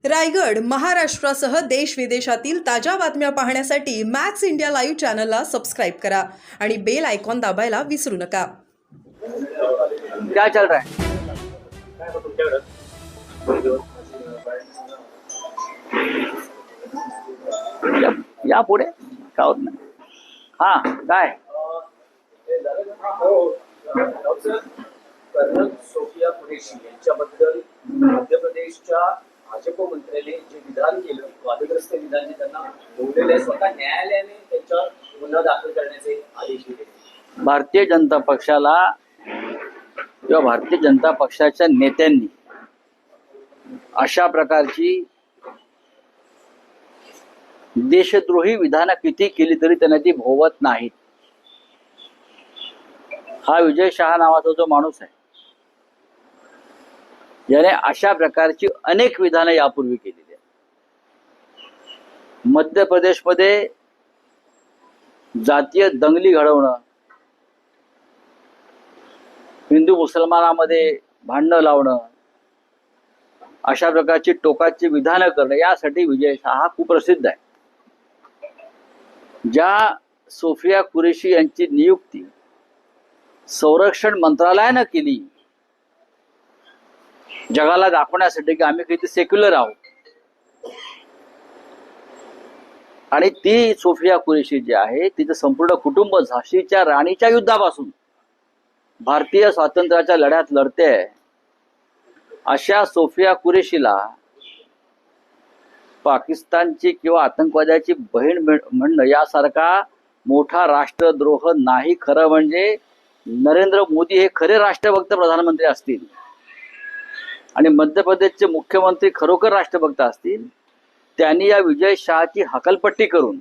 रायगड महाराष्ट्रासह देश विदेशातील ताज्या बातम्या पाहण्यासाठी मॅक्स इंडिया लाईव्ह चॅनलला सबस्क्राईब करा आणि बेल आयकॉन दाबायला विसरू नका. क्या चल रहा है? या पुढे का होत नाही. हा काय कर्नल सोफिया कुरेशी यांच्याबद्दल मध्य प्रदेशच्या भाजप मंत्र्याने जे विधान केलं, वादग्रस्त विधान जे त्यांना बोललेलं आहे, स्वतः न्यायालयाने त्यांच्यावर गुन्हा दाखल करण्याचे आदेश दिले. भारतीय जनता पक्षाला किंवा भारतीय जनता पक्षाच्या नेत्यांनी अशा प्रकारची देशद्रोही विधानं किती केली तरी त्यांना ती भोवत नाहीत. हा विजय शहा नावाचा जो माणूस आहे, याने अशा प्रकारची अनेक विधानं यापूर्वी केलेली आहेत. मध्य प्रदेशमध्ये जातीय दंगली घडवणं, हिंदू मुसलमानामध्ये भांडणं लावणं, अशा प्रकारची टोकाची विधानं करणं, यासाठी विजय शहा हा कुप्रसिद्ध आहे. ज्या सोफिया कुरेशी यांची नियुक्ती संरक्षण मंत्रालयानं केली, जगाला दाखवण्यासाठी की आम्ही किती सेक्युलर आहोत, आणि ती सोफिया कुरेशी जी आहे तिचं संपूर्ण कुटुंब झाशीच्या राणीच्या युद्धापासून भारतीय स्वातंत्र्याच्या लढ्यात लढते, अशा सोफिया कुरेशीला पाकिस्तानची किंवा आतंकवाद्याची बहीण म्हणणं यासारखा मोठा राष्ट्रद्रोह नाही. खरं म्हणजे नरेंद्र मोदी हे खरे राष्ट्रभक्त प्रधानमंत्री असतील आणि मध्य प्रदेशचे मुख्यमंत्री खरोखर राष्ट्रभक्त असतील, त्यांनी या विजय शहाची हकलपट्टी करून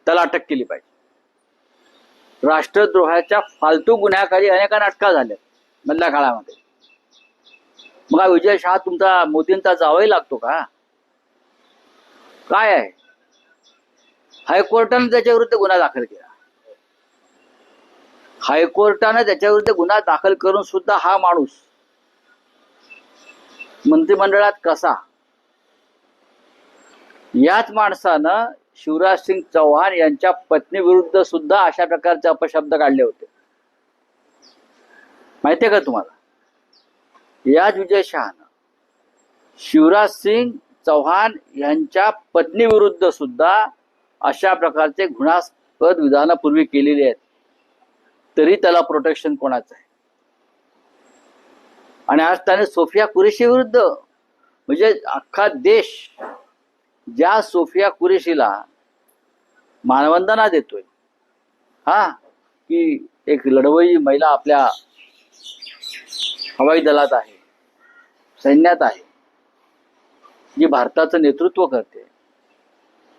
त्याला अटक केली पाहिजे. राष्ट्रद्रोहाच्या फालतू गुन्ह्याखाली अनेकांना अटका झाल्या मधल्या काळामध्ये. मग हा विजय शहा तुमचा मोदींचा जावई लागतो का? काय आहे? हायकोर्टाने त्याच्या विरुद्ध गुन्हा दाखल केला. हायकोर्टाने त्याच्या विरुद्ध गुन्हा दाखल करून सुद्धा हा माणूस मंत्रिमंडळात कसा? याच माणसानं शिवराज सिंग चौहान यांच्या पत्नी विरुद्ध सुद्धा अशा प्रकारचे अपशब्द काढले होते. माहितीये का तुम्हाला? याच विजय शहानं शिवराज सिंग चौहान यांच्या पत्नी विरुद्ध सुद्धा अशा प्रकारचे घृणास्पद विधानं पूर्वी केलेली आहेत, तरी त्याला प्रोटेक्शन कोणाचं आहे? आणि आज त्याने सोफिया कुरेशी विरुद्ध, म्हणजे अख्खा देश ज्या सोफिया कुरेशीला मानवंदना देतोय, हा की एक लढवई महिला आपल्या हवाई दलात आहे, सैन्यात आहे, जी भारताचं नेतृत्व करते,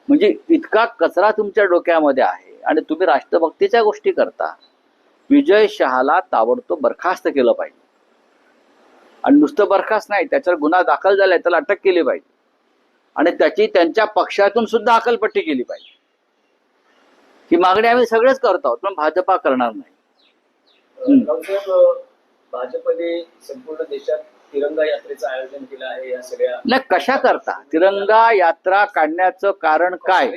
म्हणजे इतका कचरा तुमच्या डोक्यामध्ये आहे आणि तुम्ही राष्ट्रभक्तीच्या गोष्टी करता. विजय शहाला ताबडतोब बरखास्त केलं पाहिजे. आणि नुसतं बरखास्त नाही, त्याच्यावर गुन्हा दाखल झालाय, त्याला अटक केली पाहिजे आणि त्याची त्यांच्या पक्षातून सुद्धा हकलपट्टी केली पाहिजे. ही मागणी आम्ही सगळेच करत आहोत, पण भाजपा करणार नाही. भाजपने संपूर्ण देशात तिरंगा यात्रेचं आयोजन केलं आहे. या सगळ्या नाही, कशा करता तिरंगा यात्रा काढण्याचं कारण काय?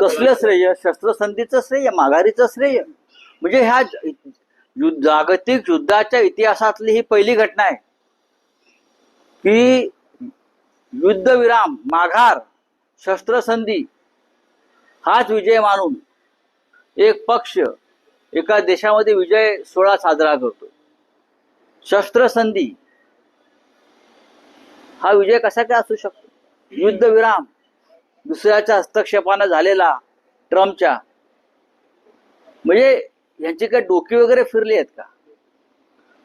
कसलं श्रेय? शस्त्रसंधीचं श्रेय, माघारीचं श्रेय? म्हणजे ह्या जागतिक युद्धाच्या इतिहासातली ही पहिली घटना आहे की युद्धविराम, माघार, शस्त्रसंधी हाच विजय मानून एक पक्ष एका देशामध्ये विजय सोहळा साजरा करतो. शस्त्रसंधी हा विजय कसा काय असू शकतो? युद्धविराम दुसऱ्याच्या हस्तक्षेपानं झालेला, ट्रम्पच्या, म्हणजे यांची काय डोकी वगैरे फिरली आहेत का?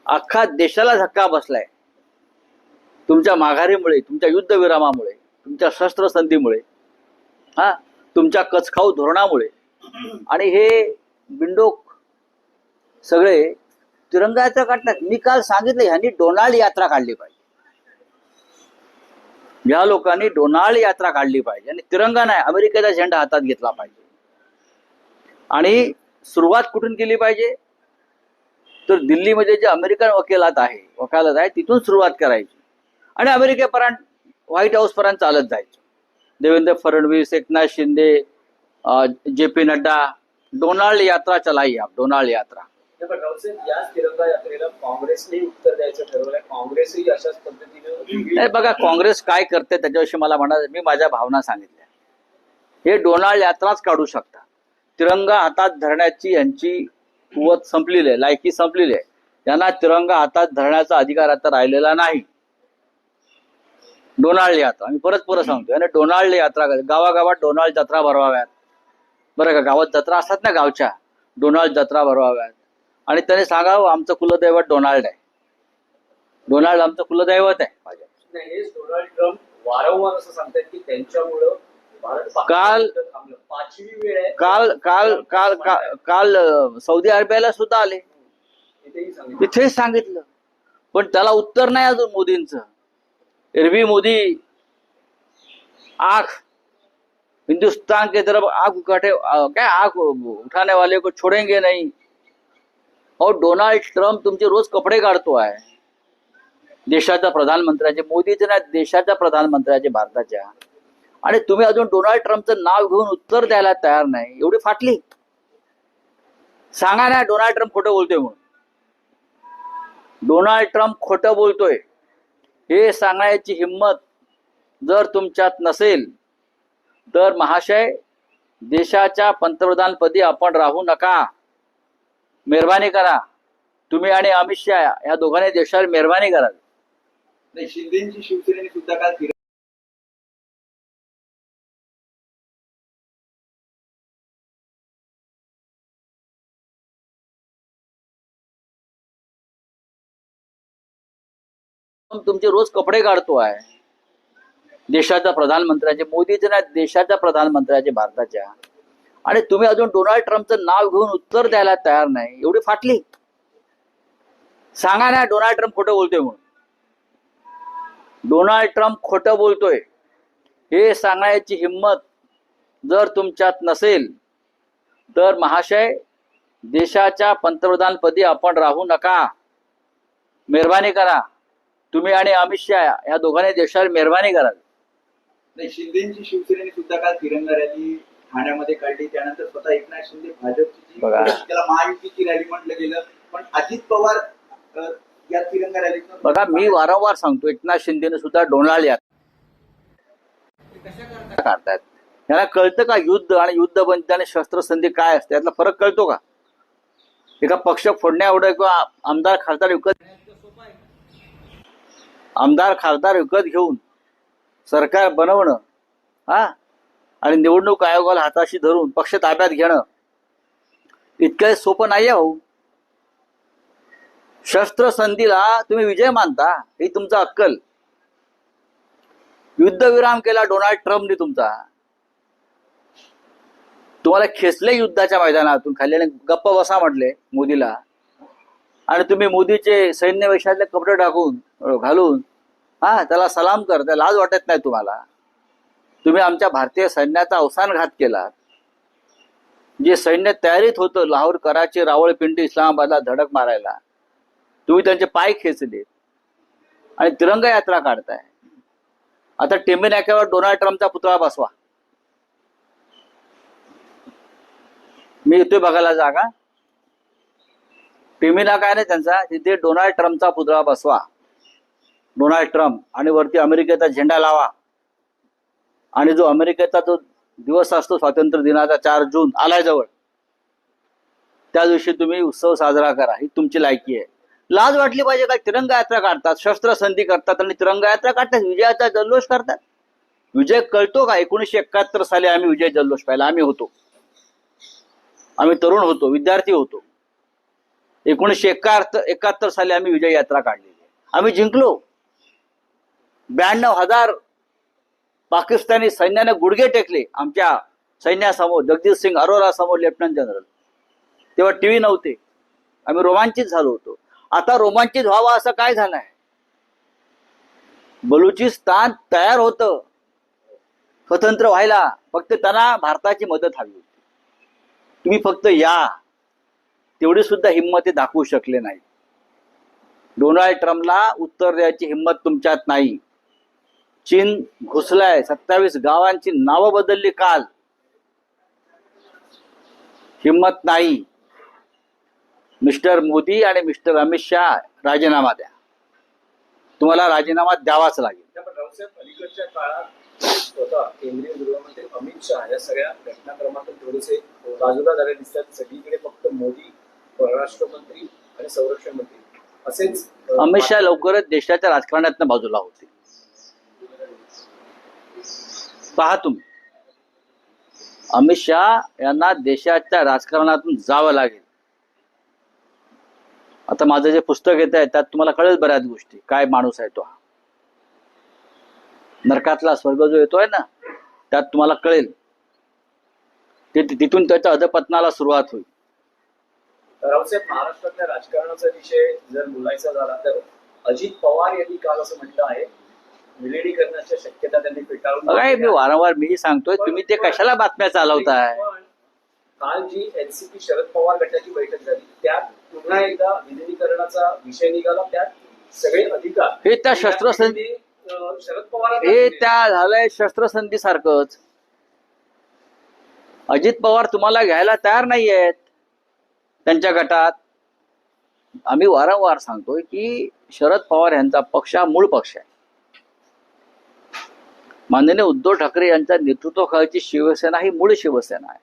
अख्खा देशाला धक्का बसलाय तुमच्या माघारीमुळे, तुमच्या युद्धविरामामुळे, तुमच्या शस्त्रसंधीमुळे, हा तुमच्या कचखाऊ धोरणामुळे. आणि हे बिंडोक सगळे तिरंगा यात्रा काढतात. मी काल सांगितलं, ह्यांनी डोनाल्ड यात्रा काढली पाहिजे. या लोकांनी डोनाल्ड यात्रा काढली पाहिजे आणि तिरंगा नाही, अमेरिकेचा झेंडा हातात घेतला पाहिजे. आणि सुरुवात कुठून केली पाहिजे? तर दिल्लीमध्ये जे अमेरिकन वकालत आहे तिथून सुरुवात करायची. आणि अमेरिकेपर्यंत व्हाईट हाऊस पर्यंत चालत जायचं. Devendra Fadnavis, Eknath Shinde, J P Nadda, Donald यात्रा चलाई आप, डोनाल्ड यात्रा. नाही, पण रावसाहेब, याच तिरंगा यात्रेला काँग्रेसने उत्तर द्यायचं ठरवलंय. काँग्रेसही अशाच पद्धतीने नाही बघा, काँग्रेस काय करते त्याच्याविषयी मला म्हणा, मी माझ्या भावना सांगितल्या. हे डोनाल्ड यात्राच काढू शकता. तिरंगा हातात धरण्याची यांची कुवत संपलेली आहे, लायकी संपलेली आहे. यांना तिरंगा हातात धरण्याचा अधिकार आता राहिलेला नाही. डोनाल्ड यात्रा, मी परत सांगतोय, आणि डोनाल्ड यात्रा, गावागावात डोनाल्ड जत्रा भरवाव्यात. बरं का, गावात जत्रा असतात ना गावच्या, डोनाल्ड जत्रा भरवाव्यात. आणि त्याने सांगावं आमचं कुलदैवत डोनाल्ड आहे, डोनाल्ड आमचं कुलदैवत आहे. नाही, हेच डोनाल्ड ट्रम्प वारंवार असं सांगतात की त्यांच्यामुळं भारत काल- थांबलं. 5वी वेळ आहे. काल काल काल काल काल सौदी अरेबियाला सुद्धा आले, इथेही सांगितलं. तिथेच सांगितलं. पण त्याला उत्तर नाही अजून मोदींचं. एरवी मोदी आंख हिंदुस्तान के तरफ आंख उठाने, क्या आंख उठाने वाले को छोडेंगे नहीं. और डोनाल्ड ट्रम्प तुमचे रोज कपडे काढतो आहे देशाच्या प्रधानमंत्र्याचे, मोदीचे ना, देशाच्या प्रधानमंत्र्याचे भारताच्या. आणि तुम्ही अजून डोनाल्ड ट्रम्पचं नाव घेऊन उत्तर द्यायला तयार नाही. एवढी फाटली. सांगा ना डोनाल्ड ट्रम्प खोटं बोलतोय म्हणून. डोनाल्ड ट्रम्प खोटं बोलतोय हे सांगण्याची हिंमत जर तुमच्यात नसेल तर महाशय, देशाच्या पंतप्रधानपदी आपण राहू नका. मेहरबानी करा. तुम्ही आणि अमित शहा या दोघांनी देशावर मेहरबानी करा. नाही, शिंदेची शिवसेनेने सुद्धा काल तुमचे रोज कपडे काढतो आहे देशाच्या प्रधानमंत्र्याचे, मोदीचे ना, देशाच्या प्रधानमंत्र्याचे भारताच्या. आणि तुम्ही अजून डोनाल्ड ट्रम्पचं नाव घेऊन उत्तर द्यायला तयार नाही. एवढी फाटली. सांगा ना डोनाल्ड ट्रम्प खोटं बोलतोय म्हणून. डोनाल्ड ट्रम्प खोटं बोलतोय हे सांगण्याची हिंमत जर तुमच्यात नसेल तर महाशय, देशाच्या पंतप्रधानपदी आपण राहू नका. मेहरबानी करा. तुम्ही आणि अमित शहा या दोघांनी देशावर मेहरबानी करा. नाही, शिंदेची शिवसेनेने सुद्धा काल तिरंगा रॅली ठाण्यामध्ये काढली. त्यानंतर स्वतः एकनाथ शिंदे भाजपची जी बघा. त्याला महायुतीची रॅली म्हटलं गेलं, पण अजित पवार या तिरंगा रॅलीत बघा, मी वारंवार सांगतो, एकनाथ शिंदेने सुद्धा डोनाल्ड यात्रा काढतायत. यांना कळतं का युद्ध आणि युद्धबंदी आणि शस्त्रसंधी काय असते, यातला फरक कळतो का? एका पक्ष फोडण्या एवढं किंवा आमदार खासदार विकत घेऊन सरकार बनवणं, हा, आणि निवडणूक आयोगाला हाताशी धरून पक्ष ताब्यात घेणं इतकं सोपं नाही आहे भाऊ. शस्त्रसंधीला तुम्ही विजय मानता, ही तुमचा अक्कल. युद्धविराम केला डोनाल्ड ट्रम्पने तुमचा. तुम्हाला खेचले युद्धाच्या मैदानातून, खाल्ल्याने गप्प बसा म्हटले मोदीला. आणि तुम्ही मोदीचे सैन्य वेशातले कपडे घालून त्याला सलाम करता. लाज वाटत नाही तुम्हाला? तुम्ही आमच्या भारतीय सैन्याचा अवसानघात केला. जे सैन्य तयारीत होतं लाहोर, कराची, रावळपिंडी, इस्लामाबादला धडक मारायला, तुम्ही त्यांचे पाय खेचले आणि तिरंगा यात्रा काढताय. आता टेंबे नाक्यावर डोनाल्ड ट्रम्पचा पुतळा बसवा. मी येतोय बघायला जागा. टेंबे नाका आहे ना त्यांचा, तिथे डोनाल्ड ट्रम्पचा पुतळा बसवा. डोनाल्ड ट्रम्प, आणि वरती अमेरिकेचा झेंडा लावा. आणि जो अमेरिकेचा जो दिवस असतो स्वातंत्र्य दिनाचा 4 जून आलाय जवळ, त्या दिवशी तुम्ही उत्सव साजरा करा. ही तुमची लायकी आहे. लाज वाटली पाहिजे का? तिरंगा यात्रा काढतात, शस्त्रसंधी करतात आणि तिरंगा यात्रा काढतात, विजयाचा जल्लोष करतात. विजय कळतो का? 1971 साली आम्ही विजय जल्लोष पाहिला. आम्ही तरुण होतो, विद्यार्थी होतो. 1971 साली आम्ही विजय यात्रा काढलेली. आम्ही जिंकलो. 92,000 पाकिस्तानी सैन्याने गुडघे टेकले आमच्या सैन्यासमोर, जगजीत सिंग अरोरा समोर, लेफ्टनंट जनरल. तेव्हा टीव्ही नव्हते. आम्ही रोमांचित झालो होतो. आता रोमांचित व्हावं असं काय झालंय? बलुचिस्तान तयार होतं स्वतंत्र व्हायला, फक्त त्यांना भारताची मदत हवी होती. तुम्ही फक्त या, तेवढी सुद्धा हिंमत दाखवू शकले नाही. डोनाल्ड ट्रम्पला उत्तर द्यायची हिंमत तुमच्यात नाही. चीन घुसलाय, 27 गावांची नावं बदलली काल. हिंमत नाही. मिस्टर मोदी आणि मिस्टर अमित शहा राजीनामा द्या. तुम्हाला राजीनामा द्यावाच लागेल. पण रावसाहेब, अलीकडच्या काळात स्वतः केंद्रीय गृहमंत्री अमित शहा या सगळ्या घटनाक्रमातून थोडेसे बाजूला झाले दिसतात. सगळीकडे फक्त मोदी, परराष्ट्र मंत्री आणि संरक्षण मंत्री असेच अमित शहा लवकरच देशाच्या राजकारणातून बाजूला होते. पहा तुम्ही, अमित शहा यांना देशाच्या राजकारणातून जावं लागेल. आता माझं जे पुस्तक येत आहे त्यात तुम्हाला कळेल बऱ्याच गोष्टी. काय माणूस आहे तो हा. नरकातला स्वर्ग जो येतोय ना, त्यात तुम्हाला कळेल. तिथून त्याच्या अधपतनाला सुरुवात होईल. रावसाहेब, महाराष्ट्रातल्या राजकारणाचा विषय जर बोलायचा झाला तर अजित पवार यांनी काल असं म्हटलं आहे, विलिनीकरणाच्या शक्यता त्यांनी फेटाळून काय मी वारंवार मीही सांगतोय, तुम्ही ते कशाला बातम्या चालवताय. पण काल जी एनसीपी शरद पवार गटाची बैठक झाली त्यात पुन्हा एकदा विलिनीकरणाचा विषय निघाला. त्यात सगळे अधिकार हे त्या शस्त्रसंधी शरद पवार हे त्या झालंय शस्त्रसंधी सारखंच. अजित पवार तुम्हाला घ्यायला तयार नाही आहेत त्यांच्या गटात. आम्ही वारंवार सांगतोय की शरद पवार यांचा पक्ष हा मूळ पक्ष आहे. माननीय उद्धव ठाकरे यांच्या नेतृत्वाखालची शिवसेना ही मूळ शिवसेना आहे.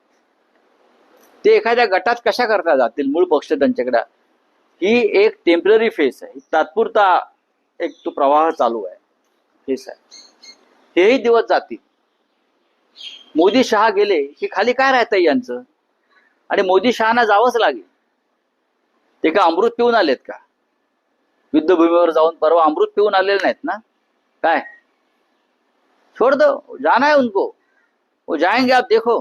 ते एखाद्या गटात कशा करता जातील. मूळ पक्ष त्यांच्याकडे ही एक टेम्पररी फेस आहे. तात्पुरता एक तो प्रवाह चालू आहे. फेस आहे. हेही दिवस जातील. मोदी शहा गेले की खाली काय राहतंय यांचं. आणि मोदी शहाना जावंच लागेल. ते का अमृत पिऊन आलेत का. युद्धभूमीवर जाऊन परवा अमृत पिऊन आलेले नाहीत ना. काय छोड़ दो, जाना है उनको, वो जाएंगे. आप देखो.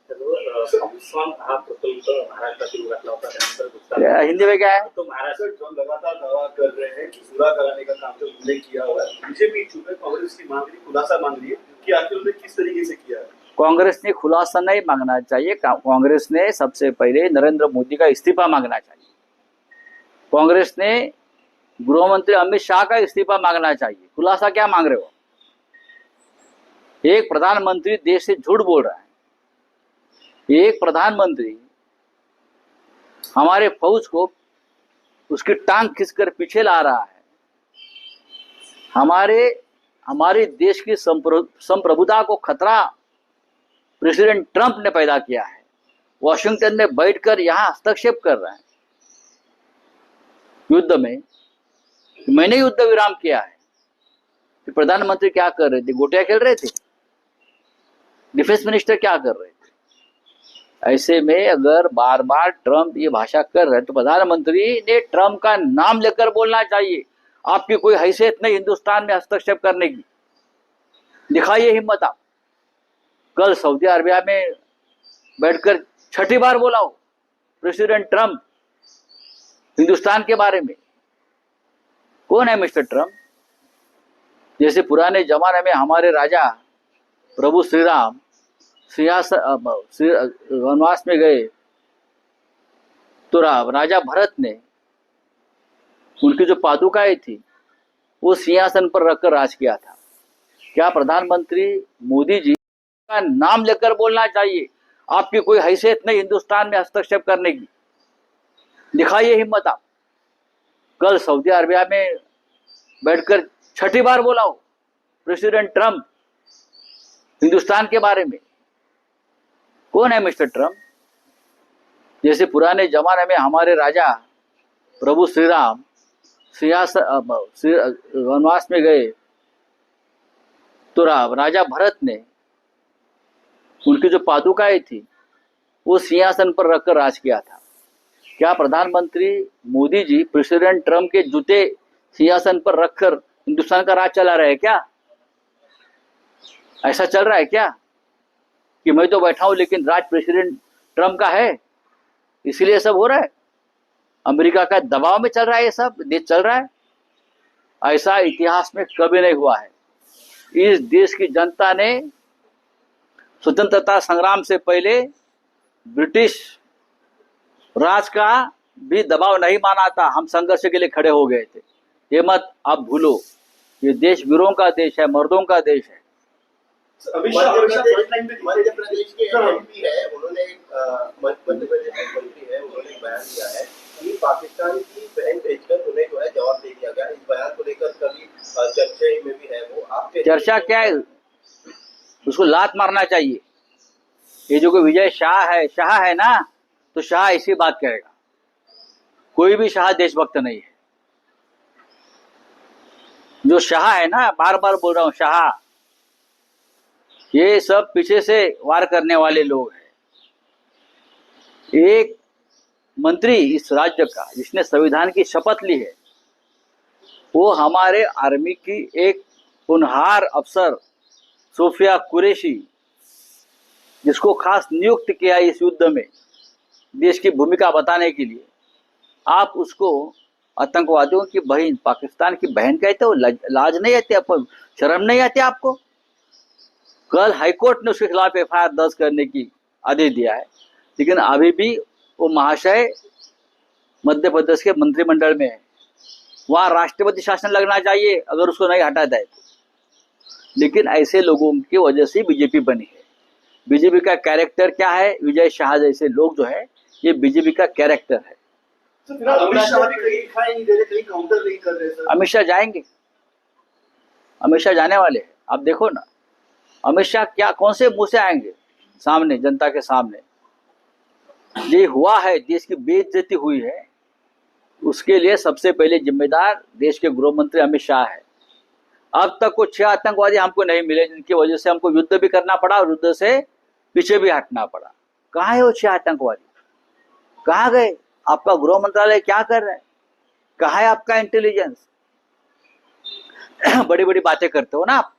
हा प्रकल्प महाराष्ट्रातील घटना होता त्यानंतर दुसरा हिंदी में क्या है. तो महाराष्ट्र जो लगातार दावा कर रहे हैं कि पूरा कराने का काम जो उल्लेख किया हुआ है, बीजेपी चूंकि कांग्रेस की मांग रही, खुलासा मांग रही है कि आखिर उन्होंने किस तरीके से किया है. कांग्रेस ने खुलासा नहीं मांगना चाहिए. कांग्रेस ने सबसे पहले नरेंद्र मोदी का इस्तीफा मांगना चाहिए. कांग्रेस ने गृहमंत्री अमित शाह का इस्तीफा मांगना चाहिए. खुलासा क्या मांग रहे हो. एक प्रधानमंत्री देश से झूठ बोल रहा है. एक प्रधानमंत्री हमारे फौज को उसकी टांग खींचकर पीछे ला रहा है. हमारे देश की संप्रभुता को खतरा प्रेसिडेंट ट्रंप ने पैदा किया है. वॉशिंगटन में बैठकर यहां हस्तक्षेप कर रहा है युद्ध में. मैंने युद्ध विराम किया है. प्रधानमंत्री क्या कर रहे थे. गोटियां खेल रहे थे. डिफेंस मिनिस्टर क्या कर रहे थे. ऐसे में अगर बार बार ट्रंप ये भाषा कर रहे हैं तो प्रधानमंत्री ने ट्रंप का नाम लेकर बोलना चाहिए. आपकी कोई हैसियत नहीं हिंदुस्तान में हस्तक्षेप करने की. दिखाइए हिम्मत आप. कल सऊदी अरबिया में बैठकर छठी बार बोला हो प्रेसिडेंट ट्रंप हिंदुस्तान के बारे में. कौन है मिस्टर ट्रंप. जैसे पुराने जमाने में हमारे राजा प्रभु श्री राम वनवास में गए तो राजा भरत ने उनकी जो पादुकाएं थी वो सिंहासन पर रखकर राज किया था. क्या प्रधानमंत्री मोदी जी का नाम लेकर बोलना चाहिए. आपकी कोई हैसियत नहीं हिंदुस्तान में हस्तक्षेप करने की. दिखाइए हिम्मत आप. कल सऊदी अरबिया में बैठकर छठी बार बोला हो प्रेसिडेंट ट्रंप हिंदुस्तान के बारे में. कौन है मिस्टर ट्रंप. जैसे पुराने जमाने में हमारे राजा प्रभु श्री राम वनवास में गए तो राजा भरत ने उनकी जो पादुकाएं थी वो सिंहासन पर रखकर राज किया था. क्या प्रधानमंत्री मोदी जी प्रेसिडेंट ट्रंप के जूते सिंहासन पर रखकर हिंदुस्तान का राज चला रहे हैं क्या. ऐसा चल रहा है क्या कि मैं तो बैठा हूं लेकिन राज प्रेसिडेंट ट्रंप का है इसलिए सब हो रहा है. अमेरिका का दबाव में चल रहा है ये सब देश चल रहा है. ऐसा इतिहास में कभी नहीं हुआ है. इस देश की जनता ने स्वतंत्रता संग्राम से पहले ब्रिटिश राज का भी दबाव नहीं माना था, हम संघर्ष के लिए खड़े हो गए थे। ये मत आप भूलो, ये देश वीरों का देश है, मर्दों का देश है। मध्य प्रदेश के एमपी है, उन्होंने मध्य प्रदेश के मंत्री है, उन्होंने एक बयान दिया है कि पाकिस्तान की बहन भेजकर उन्हें जो है जवाब दे दिया गया। इस बयान को लेकर कभी चर्चा में भी है वो, आपके चर्चा क्या है, उसको लात मारना चाहिए। ये जो कोई विजय शाह है ना, तो शाह इसी बात कहेगा। कोई भी शाह देशभक्त नहीं है। जो शाह है ना, बार बार बोल रहा हूं, शाह, ये सब पीछे से वार करने वाले लोग हैं। एक मंत्री इस राज्य का जिसने संविधान की शपथ ली है, वो हमारे आर्मी की एक होनहार अफसर सोफिया कुरैशी, जिसको खास नियुक्त किया इस युद्ध में देश की भूमिका बताने के लिए, आप उसको आतंकवादियों की बहन, पाकिस्तान की बहन कहते हो? लाज नहीं आती आपको? शर्म नहीं आती आपको? कल हाईकोर्ट ने उसके खिलाफ एफआईआर दर्ज करने की आदेश दिया है, लेकिन अभी भी वो महाशय मध्य प्रदेश के मंत्रिमंडल में है। वहां राष्ट्रपति शासन लगना चाहिए अगर उसको नहीं हटा जाए तो। लेकिन ऐसे लोगों की वजह से बीजेपी बनी है। बीजेपी का कैरेक्टर क्या है? विजय शाह जैसे लोग जो है, ये बीजेपी का कैरेक्टर है। अमित शाह भी कहीं दिखाई नहीं दे रहे, कहीं काउंटर नहीं कर रहे सर। अमित शाह जाएंगे, अमित शाह जाने वाले हैं। आप देखो ना, अमित शाह क्या कौन से मुंह से आएंगे सामने, जनता के सामने? ये हुआ है, देश की बेइज्जती हुई है, उसके लिए सबसे पहले जिम्मेदार देश के गृह मंत्री अमित शाह है। अब तक को 6 आतंकवादी हमको नहीं मिले, जिनकी वजह से हमको युद्ध भी करना पड़ा और युद्ध से पीछे भी हटना पड़ा। कहाँ है वो 6 आतंकवादी? कहाँ गए? आपका गृह मंत्रालय क्या कर रहा है? कहाँ है आपका इंटेलिजेंस? बड़ी बड़ी बातें करते हो ना आप,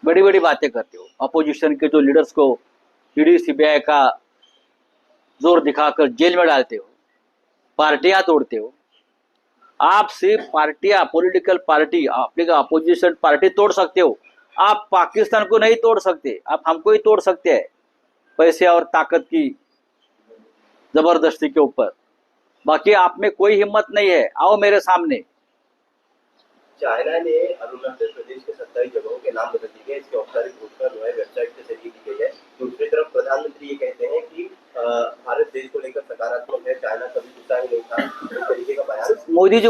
बड़ी बड़ी बातें करते हो। अपोजिशन के जो लीडर्स को ईडी सीबीआई का जोर दिखाकर जेल में डालते हो, पार्टियां तोड़ते हो। आप सिर्फ पार्टियां, पॉलिटिकल पार्टी, अपने अपोजिशन पार्टी तोड़ सकते हो, आप पाकिस्तान को नहीं तोड़ सकते। आप हमको ही तोड़ सकते हैं पैसे और ताकत की जबरदस्ती के ऊपर। बाकी आप में कोई हिम्मत नहीं है। आओ मेरे सामने। चाइना ने अरुणाचल प्रदेश के 27 जगहों के नाम बदल दिए हैं। इसकी औपचारिक घोषणा जो है वेबसाइट के जरिए की गई है। दूसरी तरफ प्रधानमंत्री ये कहते हैं कि भारत देश को लेकर सकारात्मक है, चाइना कभी गुस्सा ही नहीं था। इस तरीके का बयान मोदी जी